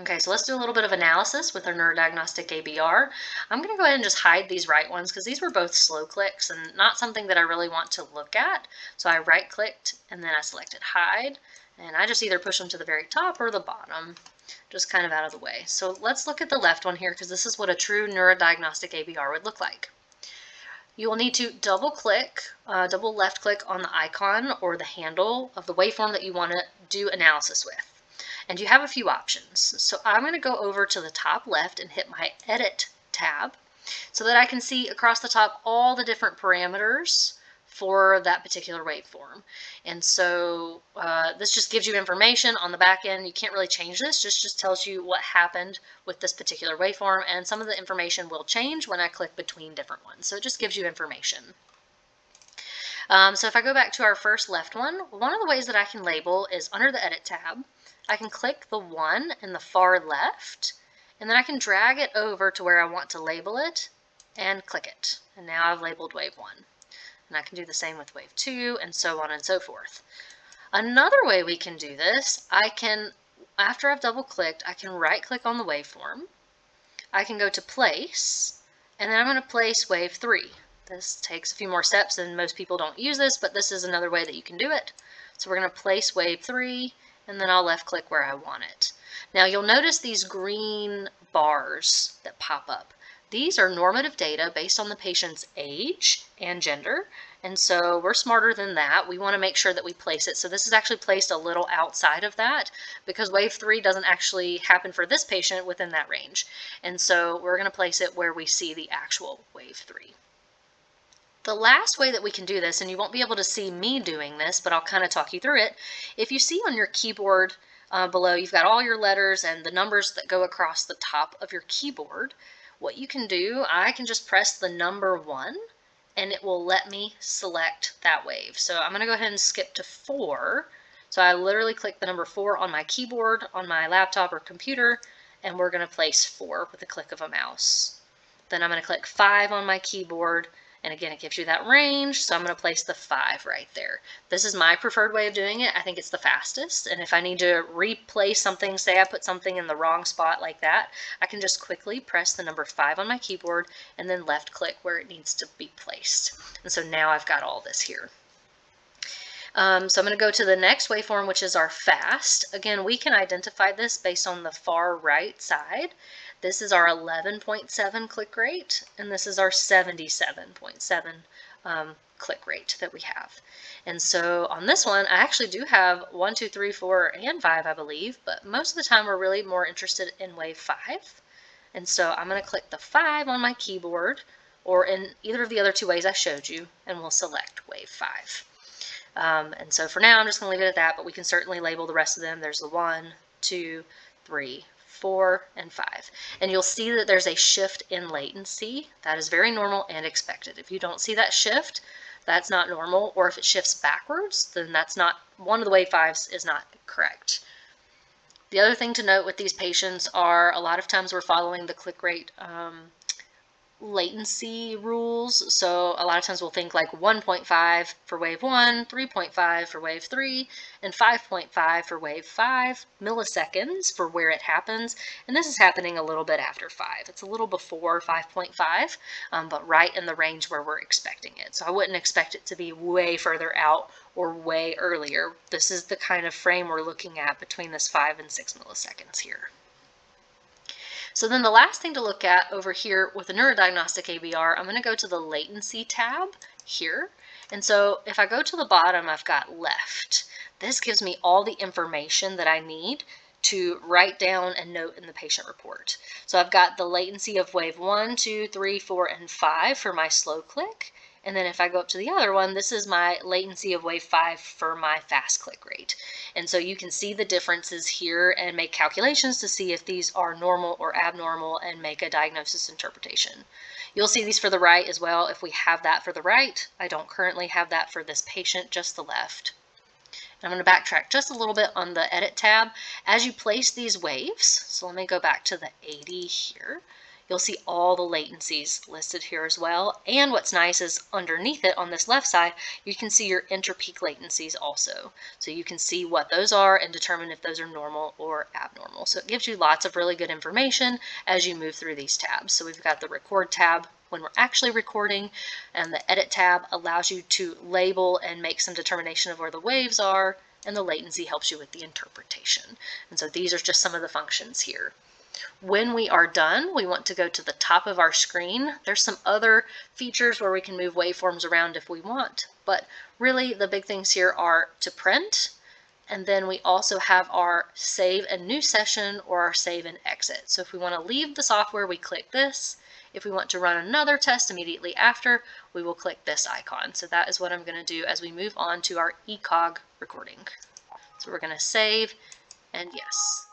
Okay, so let's do a little bit of analysis with our Neurodiagnostic ABR. I'm going to go ahead and just hide these right ones because these were both slow clicks and not something that I really want to look at. So I right clicked and then I selected hide, and I just either push them to the very top or the bottom, just kind of out of the way. So let's look at the left one here because this is what a true Neurodiagnostic ABR would look like. You will need to double left click on the icon or the handle of the waveform that you want to do analysis with. And you have a few options. So I'm going to go over to the top left and hit my Edit tab so that I can see across the top all the different parameters for that particular waveform. And so this just gives you information on the back end. You can't really change this, just tells you what happened with this particular waveform, and some of the information will change when I click between different ones. So it just gives you information. So if I go back to our first left one of the ways that I can label is under the Edit tab. I can click the one in the far left, and then I can drag it over to where I want to label it and click it. And now I've labeled wave 1. And I can do the same with wave 2 and so on and so forth. Another way we can do this, after I've double clicked, I can right click on the waveform. I can go to place, and then I'm going to place wave 3. This takes a few more steps and most people don't use this, but this is another way that you can do it. So we're going to place wave 3, and then I'll left click where I want it. Now you'll notice these green bars that pop up. These are normative data based on the patient's age and gender, and so we're smarter than that. We want to make sure that we place it. So this is actually placed a little outside of that because wave 3 doesn't actually happen for this patient within that range. And so we're going to place it where we see the actual wave 3. The last way that we can do this, and you won't be able to see me doing this, but I'll kind of talk you through it. If you see on your keyboard below, you've got all your letters and the numbers that go across the top of your keyboard. What you can do, I can just press the number 1, and it will let me select that wave. So I'm going to go ahead and skip to 4. So I literally click the number 4 on my keyboard, on my laptop or computer, and we're going to place 4 with a click of a mouse. Then I'm going to click 5 on my keyboard, and again, it gives you that range, so I'm going to place the 5 right there. This is my preferred way of doing it. I think it's the fastest, and if I need to replace something, say I put something in the wrong spot like that, I can just quickly press the number 5 on my keyboard and then left click where it needs to be placed. And so now I've got all this here. So I'm going to go to the next waveform, which is our fast. Again, we can identify this based on the far right side. This is our 11.7 click rate, and this is our 77.7 click rate that we have. And so on this one, I actually do have 1, 2, 3, 4, and 5, I believe, but most of the time we're really more interested in wave 5. And so I'm going to click the 5 on my keyboard, or in either of the other two ways I showed you, and we'll select wave 5. And so for now, I'm just going to leave it at that, but we can certainly label the rest of them. There's the 1, 2, 3, 4, and 5. And you'll see that there's a shift in latency. That is very normal and expected. If you don't see that shift, that's not normal, or if it shifts backwards, then that's not, one of the wave 5s is not correct. The other thing to note with these patients are a lot of times we're following the click rate latency rules. So a lot of times we'll think like 1.5 for wave 1, 3.5 for wave 3, and 5.5 for wave 5 milliseconds for where it happens. And this is happening a little bit after 5. It's a little before 5.5, but right in the range where we're expecting it. So I wouldn't expect it to be way further out or way earlier. This is the kind of frame we're looking at between this 5 and 6 milliseconds here. So then the last thing to look at over here with the Neurodiagnostic ABR, I'm going to go to the Latency tab here. And so if I go to the bottom, I've got left. This gives me all the information that I need to write down and note in the patient report. So I've got the latency of wave 1, 2, 3, 4, and 5 for my slow click. And then if I go up to the other one, this is my latency of wave 5 for my fast click rate. And so you can see the differences here and make calculations to see if these are normal or abnormal and make a diagnosis interpretation. You'll see these for the right as well if we have that for the right. I don't currently have that for this patient, just the left. And I'm going to backtrack just a little bit on the Edit tab. As you place these waves, so let me go back to the 80 here. you'll see all the latencies listed here as well. And what's nice is underneath it on this left side, you can see your interpeak latencies also. So you can see what those are and determine if those are normal or abnormal. So it gives you lots of really good information as you move through these tabs. So we've got the record tab when we're actually recording, and the edit tab allows you to label and make some determination of where the waves are, and the latency helps you with the interpretation. And so these are just some of the functions here. When we are done, we want to go to the top of our screen. There's some other features where we can move waveforms around if we want, but really the big things here are to print, and then we also have our save and new session or our save and exit. So if we want to leave the software, we click this. If we want to run another test immediately after, we will click this icon. So that is what I'm going to do as we move on to our ECOG recording. So we're going to save, and yes.